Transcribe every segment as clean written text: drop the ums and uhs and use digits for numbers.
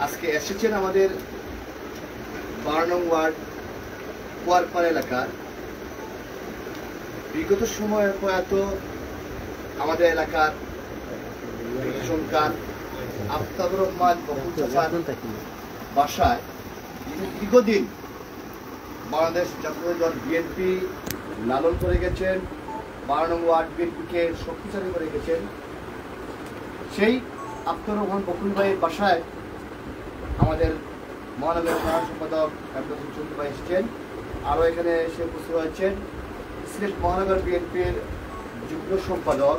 আজকে এসেছেন আমাদের 12 নং ওয়ার্ড কুয়ারপাড় এলাকার বিগত সময়ে প্রয়াত আমাদের এলাকার সন্তান আফতাবুর রহমান বকুল চাচার বাসায় যিনি দীর্ঘদিন বাংলাদেশ জাতীয় দল বিএনপি লালন করে গেছেন, 12 নং ওয়ার্ড বিএনপিকে শক্তিশালী করে গেছেন, সেই আফতাবুর রহমান বকুল ভাইয়ের বাসায় আমাদের মহানগরের প্রধান সম্পাদক চন্দ্র ভাই এসেছেন। আরও এখানে এসে উপস্থিত হয়েছেন সিলেট মহানগর বিএনপির যুগ্ম সম্পাদক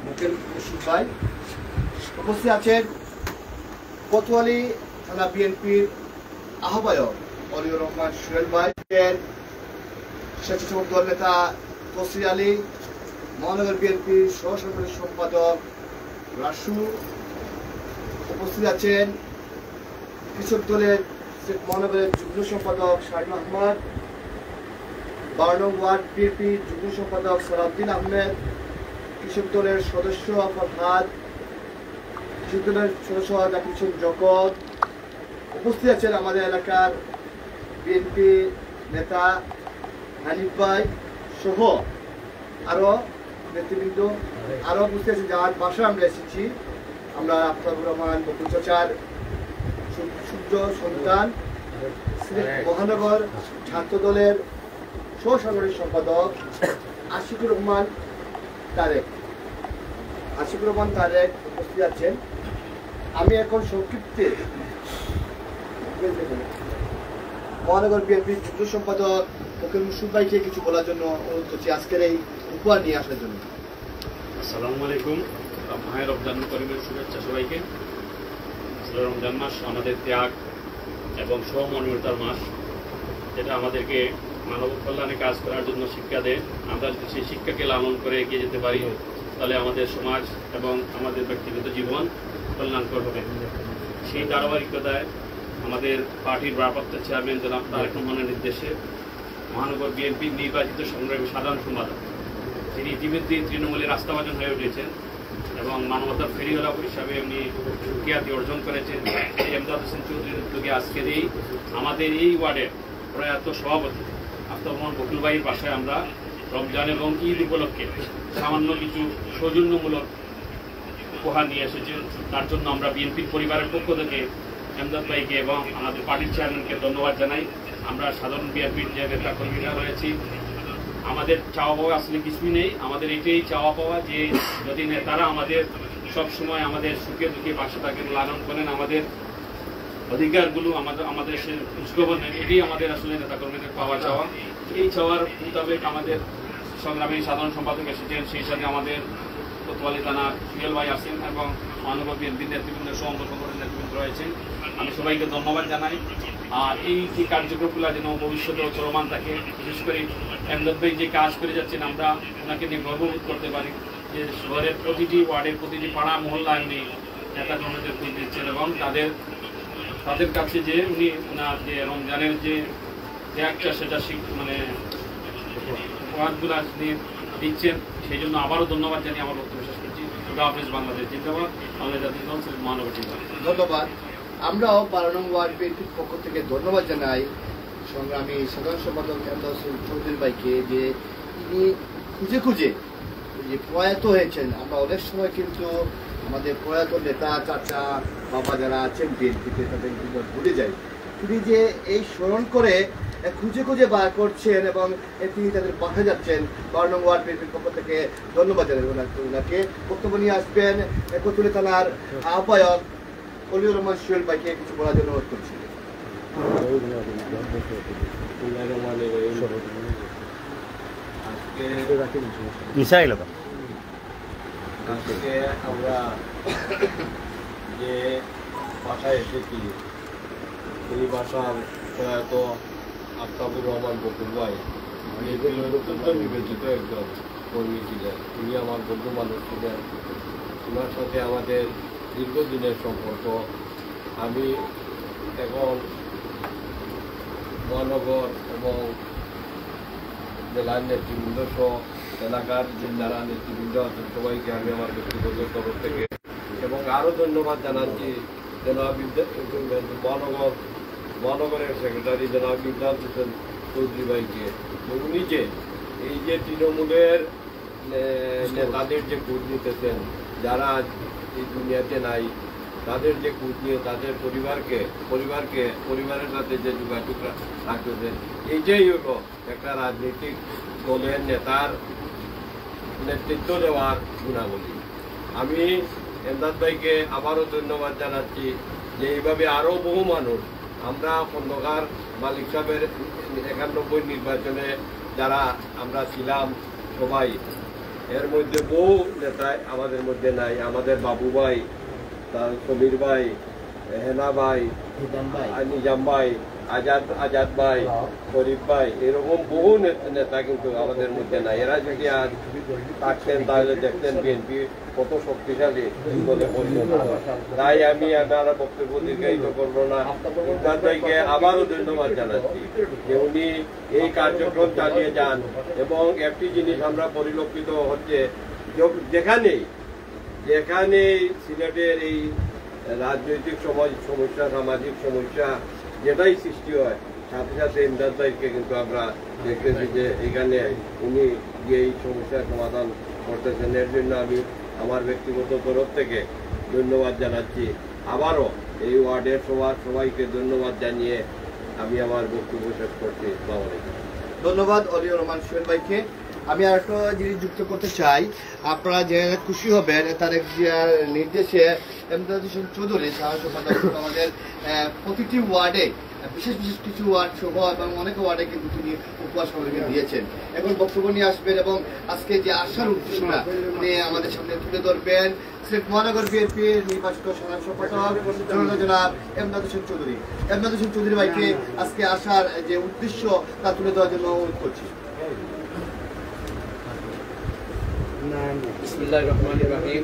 মুকেল মুশিদ ভাই, উপস্থিত আছেন কোতোয়ালি থানা বিএনপির আহ্বায়ক অলিউর রহমান সোহেল ভাই, স্বেচ্ছাসেবক দল নেতা তসরি আলী, মহানগর বিএনপির সহসভাপতি সম্পাদক রাসু, উপস্থিত আছেন কৃষক দলের মহানগরের যুগ্ম সম্পাদক শাহিন আহমদ, 12 নং ওয়ার্ড বিএনপি যুগ্ম সম্পাদক সালাউদ্দিন আহমেদ, কৃষক দলের সদস্য ফরহাদ, কৃষক দলের সদস্য জাকির হোসেন জগৎ, উপস্থিত আছেন আমাদের এলাকার বিএনপি নেতা হানিফ ভাই সহ আরো নেতৃবৃন্দ, আরো উপস্থিত আছেন যার বাসায় আমরা এসেছি। আমরা আফতাবুর রহমান বকুল চাচার সূর্য সন্তান সিলেট মহানগর ছাত্র দলের সহসাংগঠনিক সম্পাদক আশিকুর রহমান তারেক উপস্থিত আছেন। আমি এখন সংক্ষিপ্তে মহানগর বিএনপির যুগ্ম সম্পাদক মুকেল মুশিদ ভাইকে কিছু বলার জন্য অনুরোধ করছি আজকের এই উপহার নিয়ে আসার জন্য। আসসালামু আলাইকুম, মাহে রমজান করিমের শুভেচ্ছা সবাইকে। রমজান মাস আমাদের ত্যাগ এবং সহমর্মিতার মাস, যেটা আমাদেরকে মানব কল্যাণে কাজ করার জন্য শিক্ষা দেয়। আমরা যদি সেই শিক্ষাকে লালন করে এগিয়ে যেতে পারি তাহলে আমাদের সমাজ এবং আমাদের ব্যক্তিগত জীবন কল্যাণকর হবে। সেই ধারাবাহিকতায় আমাদের পার্টির ভারপ্রাপ্ত চেয়ারম্যান জনাব তারেক রহমানের নির্দেশে মহানগর বিএনপির নির্বাচিত সংগ্রামী সাধারণ সম্পাদক, তিনি ইতিমধ্যে তৃণমূলের আস্থাভাজন হয়ে উঠেছেন এবং মানবতার ফেরিওয়ালা হিসাবে উনি খ্যাতি অর্জন করেছেন। এমদাদ হোসেন চৌধুরীর উদ্যোগে আজকের আমাদের এই ওয়ার্ডের প্রয়াত সভাপতি আফতাবুর রহমান বকুল ভাইয়ের বাসায় আমরা রমজান এবং ঈদ উপলক্ষে সামান্য কিছু সৌজন্যমূলক উপহার নিয়ে এসেছেন। তার জন্য আমরা বিএনপির পরিবারের পক্ষ থেকে এমদাদ ভাইকে এবং আমাদের পার্টির চেয়ারম্যানকে ধন্যবাদ জানাই। আমরা সাধারণ বিএনপির যে নেতা কর্মীরা রয়েছি, আমাদের চাওয়া পাওয়া আসলে কিছুই নেই। আমাদের এটাই চাওয়া পাওয়া যে যদি নেতারা আমাদের সবসময় আমাদের সুখে দুঃখে পাশে থাকেন, লালন করেন, আমাদের অধিকারগুলো আমাদের খোঁজখবর নেন, এটাই আমাদের আসলে নেতাকর্মীদের পাওয়া চাওয়া। এই চাওয়ার মোতাবেক আমাদের সংগ্রামী সাধারণ সম্পাদক এসেছেন, সেই সাথে আমাদের কোতোয়ালি থানার সোহেল ভাই আছেন এবং মহানগর বিএনপির নেতৃবৃন্দ সমগ্র সংগঠনের নেতৃবৃন্দ রয়েছেন। আমি সবাইকে ধন্যবাদ জানাই। আর এই যে কার্যক্রমগুলো যেন ভবিষ্যতেও চলমান থাকে, বিশেষ করে এমদাদ ভাই যে কাজ করে যাচ্ছেন আমরা ওনাকে নিয়ে গর্ববোধ করতে পারি যে শহরের প্রতিটি ওয়ার্ডের প্রতিটি পাড়া মহল্লায় উনি নেতাকর্মীদের খোঁজ দিচ্ছেন এবং তাদের কাছে যে উনি ওনার যে রমজানের যে ত্যাগটা সেটা মানে উপহারগুলো নিয়ে দিচ্ছেন, সেই জন্য আবারও ধন্যবাদ জানিয়ে আমার বক্তব্য শেষ করছি। খুদা হাফেজ, বাংলাদেশ জিন্দাবাদ, বাংলাদেশ জাতীয় দল সিলেট মহানগর জিন্দাবাদ। ধন্যবাদ। আমরাও 12 নং ওয়ার্ড বিএনপির পক্ষ থেকে ধন্যবাদ জানাই সংগ্রামী সাধারণ সম্পাদক এমদাদ হোসেন চৌধুরী ভাইকে, যে তিনি খুঁজে খুঁজে যে প্রয়াত হয়েছেন। আমরা অনেক সময় কিন্তু আমাদের প্রয়াত নেতা চাচা বাবা যারা আছেন বিএনপিতে তাদের ভুলে যাই, তিনি যে এই স্মরণ করে খুঁজে খুঁজে বার করছেন এবং তিনি তাদের পাশে যাচ্ছেন। 12 নং ওয়ার্ড বিএনপির পক্ষ থেকে ধন্যবাদ জানাই ওনাকে। বক্তব্য নিয়ে আসবেন কোতোয়ালি থানার আহ্বায়ক অলিউর রহমান সোহেল ভাইকে কিছু বলার জন্য অনুরোধ করছি। আজকে আমরা যে বাসায় এসেছি এই বাসার প্রয়াত আফতাবুর রহমান বকুল ভাই অত্যন্ত নিবেদিত একজন কর্মী ছিলেন। তিনি আমার বন্ধু মানুষ ছিলেন, ওনার সাথে আমাদের দীর্ঘদিনের সম্পর্ক। আমি এখন মহানগর এবং জেলার নেতৃবৃন্দ সহ এলাকার যে যারা নেতৃবৃন্দ আছেন সবাইকে আমি আমার ব্যক্তিগত তরফ থেকে এবং আরও ধন্যবাদ জানাচ্ছি জনাব মহানগরের সেক্রেটারি জনাব ইমরান হোসেন চৌধুরী ভাইকে, উনি যে এই যে তৃণমূলের নেতাদের যে খোঁজ নিতেছেন, যারা আজ এই দুনিয়াতে নাই, তাদের যে খোঁজ নিয়ে তাদের পরিবারের সাথে যে যোগাযোগ রাখতেছেন, এইটাই হলো একটা রাজনৈতিক দলের নেতার নেতৃত্ব দেওয়ার গুণাবলী। আমি এমদাদ ভাইকে আবারও ধন্যবাদ জানাচ্ছি যে এইভাবে আরও বহু মানুষ, আমরা খন্দকার মালিক সাহেবের 91 নির্বাচনে যারা আমরা ছিলাম সবাই, এর মধ্যে বহু নেতা আমাদের মধ্যে নাই। আমাদের বাবু ভাই, তার সমীর ভাই, হেনা ভাই, নিজাম ভাই, আজাদ ভাই, শরীফ ভাই, এরকম বহু নেতা কিন্তু আমাদের মধ্যে নাই। এরা যদি আজ থাকতেন তাহলে দেখতেন বিএনপি কত শক্তিশালী বলে পরিণত হয়। তাই আমি আমার বক্তব্য দীর্ঘায়িত করবো না। ইমদাদ ভাইকে আবারও ধন্যবাদ জানাচ্ছি যে উনি এই কার্যক্রম চালিয়ে যান। এবং একটি জিনিস আমরা পরিলক্ষিত হচ্ছে, যেখানে সিলেটের এই রাজনৈতিক সমস্যা, সামাজিক সমস্যা যেটাই সৃষ্টি হয়, সাথে সাথে ইমদাদ ভাইকে কিন্তু আমরা দেখতেছি যে এখানে উনি যে এই সমস্যার সমাধান করতেছেন। এর জন্য আমি আমার ব্যক্তিগত তরফ থেকে ধন্যবাদ জানাচ্ছি। আবারও এই ওয়ার্ডের সবাইকে ধন্যবাদ জানিয়ে আমি আমার বক্তব্য শেষ করছি। আসসালামু আলাইকুম। ধন্যবাদ অলিউর রহমান সোহেল ভাইকে। আমি আর একটা জিনিস যুক্ত করতে চাই, আপনারা যে খুশি হবেন তার নির্দেশে এমদাদ হোসেন চৌধুরী আমাদের প্রতিটি ওয়ার্ডে বিশেষ কিছু ওয়ার্ড সহ এবং অনেক ওয়ার্ডে কিন্তু তিনি উপহার সমাবেশ দিয়েছেন। এখন বক্তব্য নিয়ে আসবেন এবং আজকে যে আসার উদ্দেশ্যটা উনি আমাদের সামনে তুলে ধরবেন সিলেট মহানগর বিএনপির নির্বাচিত সাধারণ সম্পাদক জনাব এমদাদ হোসেন চৌধুরী। এমদাদ হোসেন চৌধুরী ভাইকে আজকে আসার যে উদ্দেশ্য তা তুলে দেওয়ার জন্য অনুরোধ করছি। বিসমিল্লাহির রহমানির রহিম।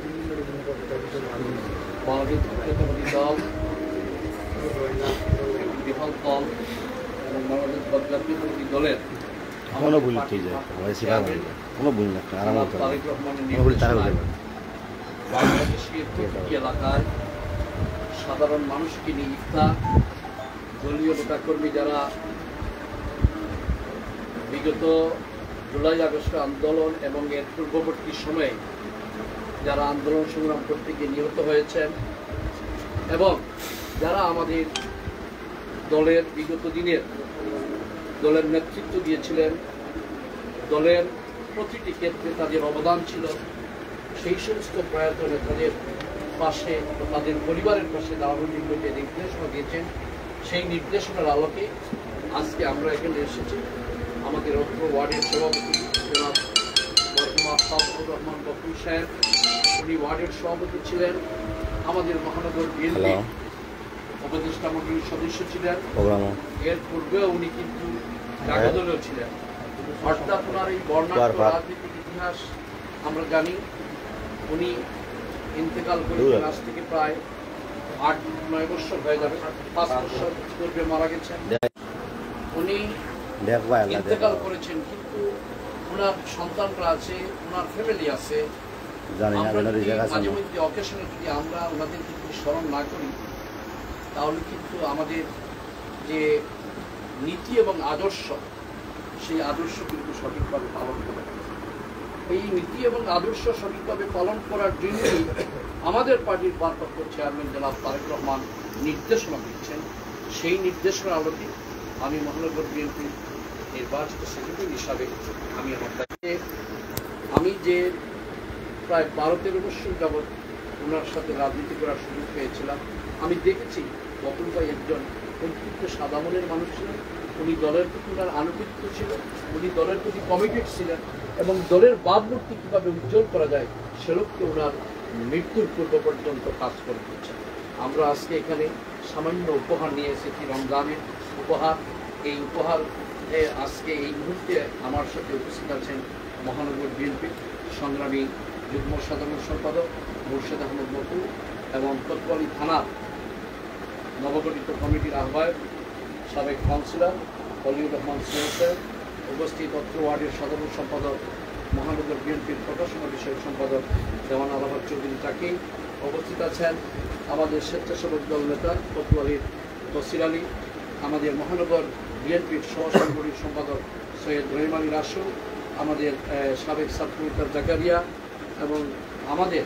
বাংলাদেশ জাতীয়তাবাদী দল, বিফল দল এবং বাংলাদেশ জাতীয়তাবাদী দলের তারেক রহমানের নির্দেশনায় বাংলাদেশের প্রতিটি এলাকায় সাধারণ মানুষকে নিয়ে ইফতার, দলীয় নেতাকর্মী যারা বিগত জুলাই আগস্ট আন্দোলন এবং এর পূর্ববর্তী সময়ে যারা আন্দোলন সংগ্রাম করতে গিয়ে নিহত হয়েছেন এবং যারা আমাদের দলের বিগত দিনের দলের নেতৃত্ব দিয়েছিলেন, দলের প্রতিটি ক্ষেত্রে তাদের অবদান ছিল, সেই সমস্ত প্রয়াত নেতাদের পাশে, তাদের পরিবারের পাশে দাঁড়ানোর জন্য যে নির্দেশনা দিয়েছেন, সেই নির্দেশনার আলোকে আজকে আমরা এখানে এসেছি। আমাদের অত্র ওয়ার্ডের সভাপতি জনাব মরহুম আফতাবুর রহমান বকুল সাহেব, উনি ওয়ার্ডের সভাপতি ছিলেন। আমাদের মহানগর বিএনপি উপদেষ্টা মণ্ডলীর সদস্য ছিলেন। এর পূর্বেও উনি কিন্তু জাতীয় ছিলেন। অর্থাৎ ওনার এই বর্ণাঢ্য রাজনৈতিক ইতিহাস আমরা জানি। উনি ইন্তেকাল করেছেন আজ থেকে প্রায় 8-9 বছর হয়ে যাবে, 5 বছর পূর্বে মারা গেছেন। উনি ইন্তেকাল করেছেন, কিন্তু ওনার সন্তানরা আছে, ওনার ফ্যামিলি আছে। মাঝে মধ্যে অকেশনে যদি আমরা ওনাদেরকে স্মরণ না করি, তাহলে কিন্তু আমাদের যে নীতি এবং আদর্শ, সেই আদর্শ কিন্তু সঠিকভাবে পালন করে। এই নীতি এবং আদর্শ সঠিকভাবে পালন করার জন্যই আমাদের পার্টির ভারপ্রাপ্ত চেয়ারম্যান জনাব তারেক রহমান নির্দেশনা দিচ্ছেন। সেই নির্দেশনার আলোকে আমি মহানগর বিএনপির নির্বাচিত সেক্রেটারি হিসাবে আমি যে প্রায় 12-13 বছর যাবৎ ওনার সাথে রাজনীতি করার সুযোগ পেয়েছিলাম, আমি দেখেছি বকুল ভাই একজন অত্যন্ত সাদা মনের মানুষ ছিলেন। উনি দলের প্রতি ওনার আনুগত্য ছিল, উনি দলের প্রতি কমিটেড ছিলেন এবং দলের ভাবমূর্তি কীভাবে উজ্জ্বল করা যায় সে লক্ষ্যে ওনার মৃত্যুর পূর্ব পর্যন্ত কাজ করে দিচ্ছেন। আমরা আজকে এখানে সামান্য উপহার নিয়ে এসেছি, রমজানের উপহার। এই উপহার আজকে এই মুহূর্তে আমার সাথে উপস্থিত আছেন মহানগর বিএনপির সংগ্রামী যুগ্ম সাধারণ সম্পাদক মুর্শেদ আহমদ বকুল এবং কোতোয়ালি থানার নবগঠিত কমিটির আহ্বায়ক সাবেক কাউন্সিলর অলিউর রহমান সোহেল, উপস্থিত অত্র ওয়ার্ডের সাধারণ সম্পাদক মহানগর বিএনপির প্রকাশনা বিষয়ক সম্পাদক দেওয়ান আলাহাদ চৌধুরী তাকে উপস্থিত আছেন আমাদের স্বেচ্ছাসেবক দল নেতা পটুয়ারির তসির আলী, আমাদের মহানগর বিএনপির সহসাংগঠনিক সম্পাদক সৈয়দ রহিম আলী রাসু, আমাদের সাবেক ছাত্রনেতা জাকারিয়া এবং আমাদের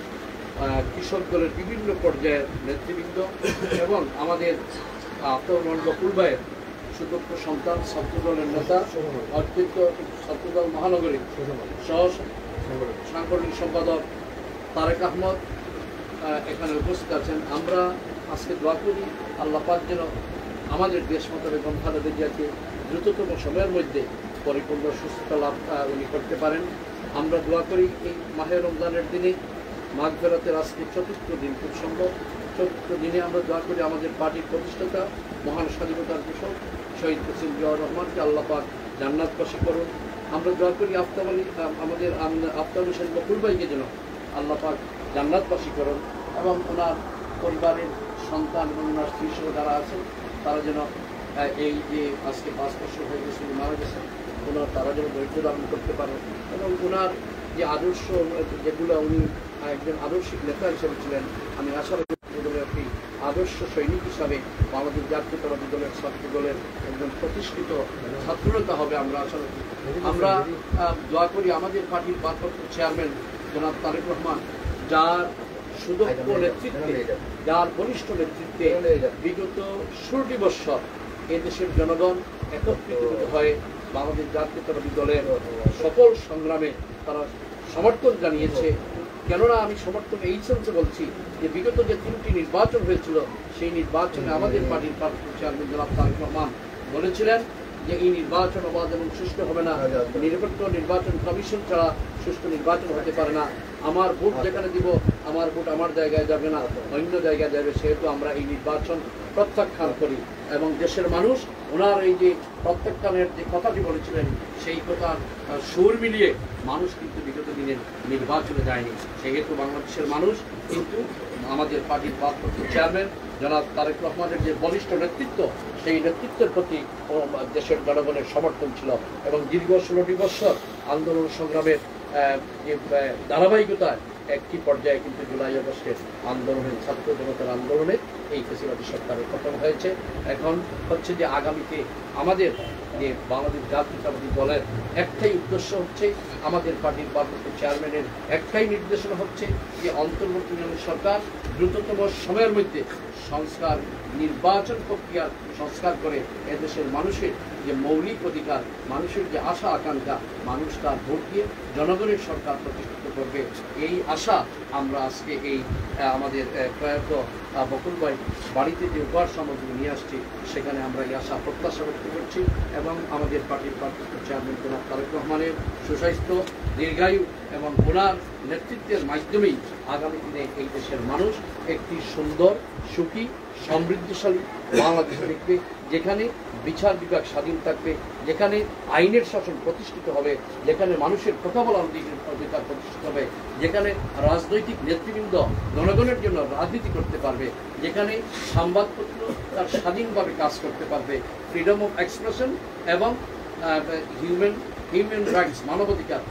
কৃষক দলের বিভিন্ন পর্যায়ের নেতৃবৃন্দ এবং আমাদের আফতাবুর বকুল ভাইয়ের সুদক্ষ সন্তান ছাত্রদলের নেতা অত্যন্ত ছাত্রদল মহানগরী সহ সাংগঠনিক সম্পাদক তারেক আহমদ এখানে উপস্থিত আছেন। আমরা আজকে দোয়া করি আল্লাহ পাক যেন আমাদের দেশ মতো বেগম খালেদা জিয়াকে দ্রুততম সময়ের মধ্যে পরিপূর্ণ সুস্থতা লাভ উনি করতে পারেন। আমরা দোয়া করি এই মাহে রমজানের দিনে মাগফিরাতের আজকে চতুর্থ দিন, খুব সম্ভব চতুর্থ দিনে আমরা দোয়া করি আমাদের পার্টির প্রতিষ্ঠাতা মহান স্বাধীনতার ঘোষক শহীদ হোসেন জিয়াউর রহমানকে আল্লাহ পাক জান্নাতবাসী করুন। আমরা দোয়া করি আমাদের আফতাব হোসেন বকুল ভাইকে যেন আল্লাহ পাক জান্নাতবাসী করুন এবং ওনার পরিবারের সন্তান এবং ওনার স্ত্রী সহ যারা আছেন তারা যেন এই যে আজকে 5 বছর হয়ে গেছে মারা গেছেন, তারা যেন ধৈর্য ধারণ করতে পারেন এবং ওনার যে আদর্শ যেগুলো উনি একজন আদর্শিক নেতা হিসেবে ছিলেন, আমি আশা রাখি একটি আদর্শ সৈনিক হিসাবে বাংলাদেশ জাতীয়তাবাদী দলের ছাত্র দলের একজন প্রতিষ্ঠিত ছাত্রনেতা হবে আমরা আশা রাখি। আমরা দোয়া করি আমাদের পার্টির ভারপ্রাপ্ত চেয়ারম্যান জনাব তারেক রহমান, যার সুদক্ষ নেতৃত্বে, যার বলিষ্ঠ নেতৃত্বে বিগত 16টি বৎসর এদেশের জনগণ একত্রিত হয়ে বাংলাদেশ জাতীয়তাবাদী দলের সফল সংগ্রামে তারা সমর্থন জানিয়েছে। কেননা আমি সমর্থন এই সেন্সে বলছি যে বিগত যে 3টি নির্বাচন হয়েছিল সেই নির্বাচনে আমাদের পার্টির ভারপ্রাপ্ত চেয়ারম্যান জনাব তারেক রহমান বলেছিলেন যে এই নির্বাচন অবাধ এবং সুষ্ঠু হবে না, নিরপেক্ষ নির্বাচন কমিশন ছাড়া সুষ্ঠু নির্বাচন হতে পারে না, আমার ভোট যেখানে দিব আমার ভোট আমার জায়গায় যাবে না, অন্য জায়গায় যাবে, সেহেতু আমরা এই নির্বাচন প্রত্যাখ্যান করি। এবং দেশের মানুষ ওনার এই যে প্রত্যাখ্যানের যে কথাটি বলেছিলেন সেই কথার সুর মিলিয়ে মানুষ কিন্তু বিগত দিনের নির্বাচনে যায়নি, সেহেতু বাংলাদেশের মানুষ কিন্তু আমাদের পার্টির ভারপ্রাপ্ত চেয়ারম্যান জনাব তারেক রহমানের যে বলিষ্ঠ নেতৃত্ব সেই নেতৃত্বের প্রতি দেশের জনগণের সমর্থন ছিল এবং দীর্ঘ 16টি বৎসর আন্দোলন সংগ্রামের ধারাবাহিকতায় একটি পর্যায়ে কিন্তু জুলাই আগস্টের আন্দোলনের ছাত্র জনতার আন্দোলনে এই ফেসিবাদী সরকারের পতন হয়েছে। এখন হচ্ছে যে আগামীতে আমাদের যে বাংলাদেশ জাতীয়তাবাদী দলের একটাই উদ্দেশ্য হচ্ছে, আমাদের পার্টির ভারপ্রাপ্ত চেয়ারম্যানের একটাই নির্দেশনা হচ্ছে যে অন্তর্বর্তীকালীন সরকার দ্রুততম সময়ের মধ্যে সংস্কার নির্বাচন প্রক্রিয়া সংস্কার করে এদেশের মানুষের যে মৌলিক অধিকার, মানুষের যে আশা আকাঙ্ক্ষা, মানুষ তার ভোট দিয়ে জনগণের সরকার প্রতিষ্ঠিত করবে, এই আশা আমরা আজকে এই আমাদের প্রয়াত বকুল ভাই বাড়িতে যে উপহার সামগ্রী নিয়ে আসছি সেখানে আমরা এই আশা প্রত্যাশা ব্যক্ত করছি এবং আমাদের পার্টির ভারপ্রাপ্ত চেয়ারম্যান জনাব তারেক রহমানের সুস্বাস্থ্য, দীর্ঘায়ু এবং ওনার নেতৃত্বের মাধ্যমেই আগামী দিনে এই দেশের মানুষ একটি সুন্দর, সুখী, সমৃদ্ধশালী বাংলাদেশ দেখবে, যেখানে বিচার বিভাগ স্বাধীন থাকবে, যেখানে আইনের শাসন প্রতিষ্ঠিত হবে, যেখানে মানুষের কথা বলার অধিকার প্রতিষ্ঠিত হবে, যেখানে রাজনৈতিক নেতৃবৃন্দ জনগণের জন্য রাজনীতি করতে পারবে, যেখানে সংবাদপত্র তার স্বাধীনভাবে কাজ করতে পারবে, ফ্রিডম অফ এক্সপ্রেশন এবং হিউম্যান রাইটস মানবাধিকার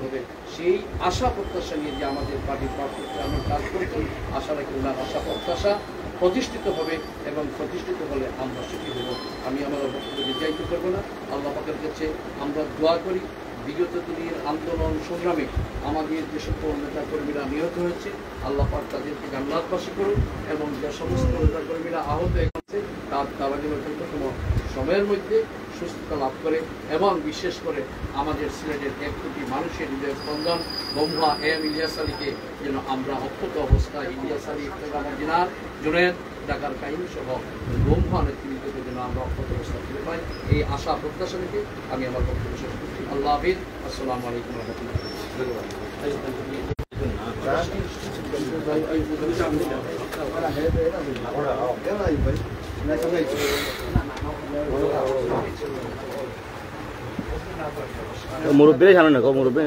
হবে। সেই আশা প্রত্যাশা নিয়ে যে আমাদের পার্টির চেয়ারম্যান কাজ করছেন, আশা রাখি ওনার আশা প্রত্যাশা প্রতিষ্ঠিত হবে এবং প্রতিষ্ঠিত হলে আমরা সুখী হব। আমি আমার বক্তব্য দীর্ঘায়িত করব না। আল্লাহ পাকের কাছে আমরা দোয়া করি বিগত দিনের আন্দোলন সংগ্রামে আমাদের যে সকল নেতাকর্মীরা নিহত হয়েছে আল্লাহ পাক তাদেরকে জান্নাতবাসী করুন এবং যে সমস্ত নেতাকর্মীরা আহত হয়েছে তারা যেন দ্রুততম সময়ের মধ্যে সুস্থতা লাভ করে এবং বিশেষ করে আমাদের সিলেটের 1 কোটি মানুষের হৃদয় স্পন্দন বন্ধুয়া এম ইলিয়াস আলীকে যেন আমরা অক্ষত অবস্থায় ইলিয়াস আলী জিনার জুনেদ ঢাকার কাহিনী সহ বন্ধুয়া নেতৃত্বকে যেন আমরা অক্ষত অবস্থা ফিরে পাই, এই আশা প্রত্যাশা রেখে আমি আমার বক্তব্য শেষ করছি। আল্লাহ হাফিজ। আসসালামু আলাইকুম মুরব্বী জানো না মুরব্বী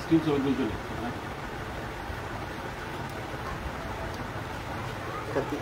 স্ক্রিন সবাই তুলতে Tapi